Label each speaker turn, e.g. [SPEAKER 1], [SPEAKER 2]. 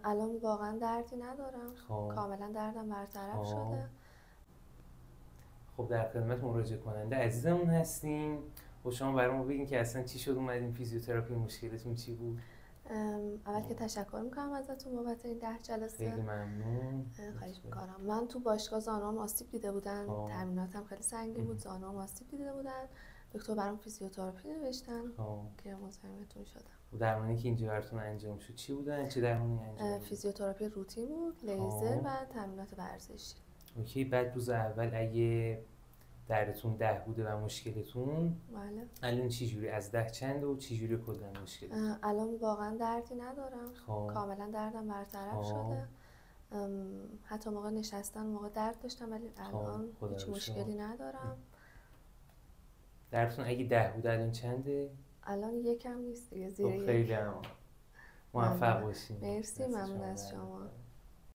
[SPEAKER 1] الان واقعا دردی ندارم.
[SPEAKER 2] خب
[SPEAKER 1] کاملا دردم برطرف
[SPEAKER 2] خب
[SPEAKER 1] شده.
[SPEAKER 2] خب در خدمت مراجعه کننده عزیزمون هستیم. و شما برامون بگین که اصلا چی شد اومدین فیزیوتراپی، مشکلتون چی بود؟
[SPEAKER 1] اول که تشکر میکنم ازتون بابت این 10 جلسه.
[SPEAKER 2] خیلی ممنون.
[SPEAKER 1] خواهش میکنم. من تو باشگاه زانوام آسیب دیده بودن،
[SPEAKER 2] خب.
[SPEAKER 1] تمریناتم خیلی سنگین بود، زانوام آسیب دیده بودن. دکتر برام فیزیوتراپی نوشتن که مزاحمتون شدم.
[SPEAKER 2] و درمانی که اینجا براتون انجام شد چی بودن؟ چه درمانی انجام شد؟
[SPEAKER 1] فیزیوتراپی روتین بود، لیزر و تمرینات ورزشی.
[SPEAKER 2] اوکی. بعد روز اول اگه دردتون 10 بوده و مشکلتون،
[SPEAKER 1] بله.
[SPEAKER 2] الان چی جوری؟ از 10 چنده و چی جوری کلا مشکلتون؟
[SPEAKER 1] الان واقعا دردی ندارم.
[SPEAKER 2] خب.
[SPEAKER 1] کاملا دردم برطرف شده. حتی موقع نشستن موقع درد داشتم ولی الان هیچ مشکلی ندارم.
[SPEAKER 2] دردتون اگه 10 بوده الان چنده؟
[SPEAKER 1] الان یکم نیست دیگه، زیر یک.
[SPEAKER 2] خیلی موفق باشین.
[SPEAKER 1] مرسی، ممنون از شما.